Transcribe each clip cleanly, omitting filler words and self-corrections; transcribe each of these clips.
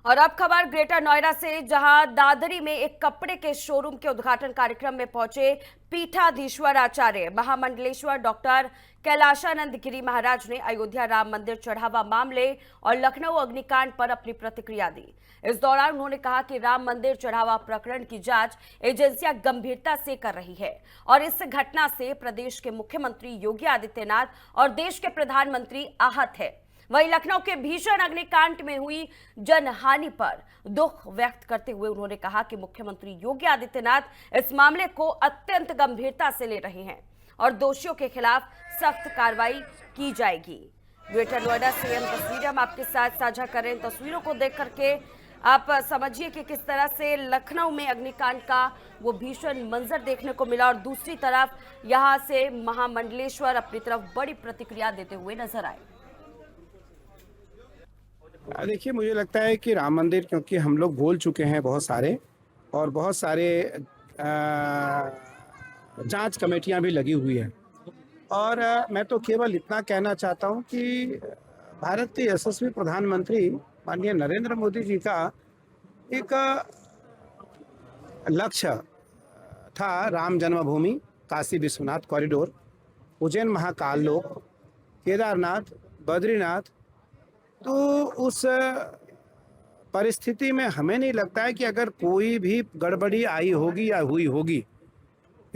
और अब खबर ग्रेटर नोएडा से, जहां दादरी में एक कपड़े के शोरूम के उद्घाटन कार्यक्रम में पहुंचे पीठाधीश्वर आचार्य महामंडलेश्वर डॉक्टर कैलाशानंद गिरी महाराज ने अयोध्या राम मंदिर चढ़ावा मामले और लखनऊ अग्निकांड पर अपनी प्रतिक्रिया दी। इस दौरान उन्होंने कहा कि राम मंदिर चढ़ावा प्रकरण की जांच एजेंसियां गंभीरता से कर रही है और इस घटना से प्रदेश के मुख्यमंत्री योगी आदित्यनाथ और देश के प्रधानमंत्री आहत है। वहीं लखनऊ के भीषण अग्निकांड में हुई जनहानि पर दुख व्यक्त करते हुए उन्होंने कहा कि मुख्यमंत्री योगी आदित्यनाथ इस मामले को अत्यंत गंभीरता से ले रहे हैं और दोषियों के खिलाफ सख्त कार्रवाई की जाएगी। ग्रेटर नोएडा से हम तस्वीरें हम आपके साथ साझा कर रहे हैं। तस्वीरों को देख करके आप समझिए कि किस तरह से लखनऊ में अग्निकांड का वो भीषण मंजर देखने को मिला और दूसरी तरफ यहां से महामंडलेश्वर अपनी तरफ बड़ी प्रतिक्रिया देते हुए नजर आए। देखिए, मुझे लगता है कि राम मंदिर, क्योंकि हम लोग बोल चुके हैं बहुत सारे और बहुत सारे जांच कमेटियां भी लगी हुई है और मैं तो केवल इतना कहना चाहता हूं कि भारत के यशस्वी प्रधानमंत्री माननीय नरेंद्र मोदी जी का एक लक्ष्य था राम जन्मभूमि, काशी विश्वनाथ कॉरिडोर, उज्जैन महाकाल लोक, केदारनाथ, बद्रीनाथ। तो उस परिस्थिति में हमें नहीं लगता है कि अगर कोई भी गड़बड़ी आई होगी या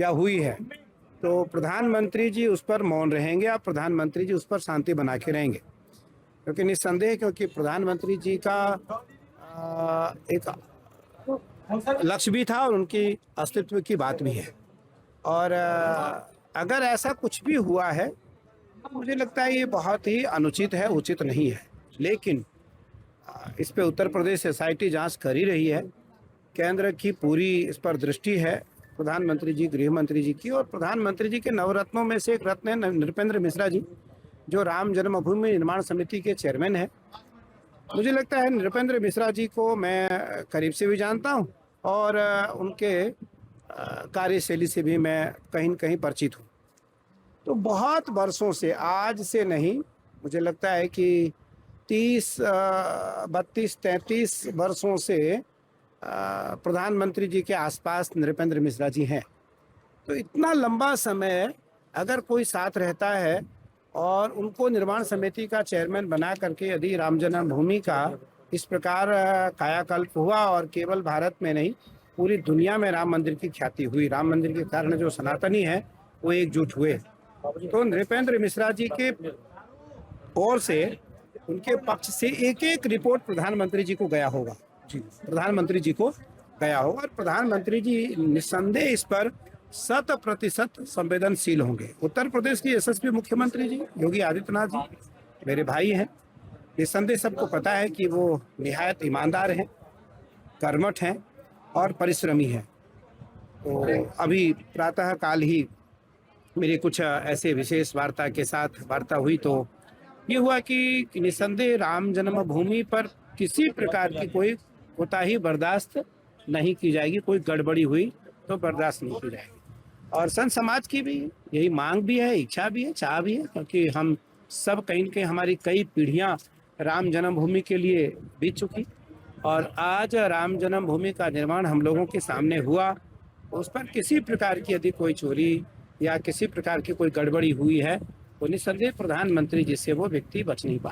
हुई है तो प्रधानमंत्री जी उस पर मौन रहेंगे और प्रधानमंत्री जी उस पर शांति बना के रहेंगे, क्योंकि निस्संदेह क्योंकि प्रधानमंत्री जी का एक लक्ष्य भी था और उनकी अस्तित्व की बात भी है। और अगर ऐसा कुछ भी हुआ है तो मुझे लगता है ये बहुत ही अनुचित है, उचित नहीं है। लेकिन इस पे उत्तर प्रदेश एसआईटी जांच कर ही रही है। केंद्र की पूरी इस पर दृष्टि है, प्रधानमंत्री जी, गृह मंत्री जी की, और प्रधानमंत्री जी के नवरत्नों में से एक रत्न है नृपेंद्र मिश्रा जी, जो राम जन्मभूमि निर्माण समिति के चेयरमैन है। मुझे लगता है नृपेंद्र मिश्रा जी को मैं करीब से भी जानता हूँ और उनके कार्यशैली से भी मैं कहीं न कहीं परिचित हूँ। तो बहुत वर्षों से, आज से नहीं, मुझे लगता है कि 32-33 वर्षों से प्रधानमंत्री जी के आसपास नृपेंद्र मिश्रा जी हैं। तो इतना लंबा समय अगर कोई साथ रहता है और उनको निर्माण समिति का चेयरमैन बना करके यदि राम जन्मभूमि का इस प्रकार कायाकल्प हुआ और केवल भारत में नहीं पूरी दुनिया में राम मंदिर की ख्याति हुई, राम मंदिर के कारण जो सनातनी है वो एकजुट हुए, तो नृपेंद्र मिश्रा जी के ओर से, उनके पक्ष से एक एक रिपोर्ट प्रधानमंत्री जी को गया होगा। प्रधानमंत्री जी को गया होगा और प्रधानमंत्री जी निस्संदेह इस पर 100% संवेदनशील होंगे। उत्तर प्रदेश के यशस्वी मुख्यमंत्री जी योगी आदित्यनाथ जी मेरे भाई हैं। निस्संदेह सबको पता है कि वो निहायत ईमानदार हैं, कर्मठ हैं और परिश्रमी हैं। तो अभी प्रातः काल ही मेरी कुछ ऐसे विशेष वार्ता के साथ वार्ता हुई तो ये हुआ कि निस्संदेह राम जन्मभूमि पर किसी प्रकार की कोई कोताही बर्दाश्त नहीं की जाएगी, कोई गड़बड़ी हुई तो बर्दाश्त नहीं की जाएगी। और संत समाज की भी यही मांग भी है, इच्छा भी है, चाह भी है, क्योंकि हम सब कहीं न कहीं हमारी कई पीढ़ियां राम जन्मभूमि के लिए बीत चुकी और आज राम जन्मभूमि का निर्माण हम लोगों के सामने हुआ, उस पर किसी प्रकार की यदि कोई चोरी या किसी प्रकार की कोई गड़बड़ी हुई है तो निस्संदेह प्रधानमंत्री जी से वो व्यक्ति बच नहीं पाए।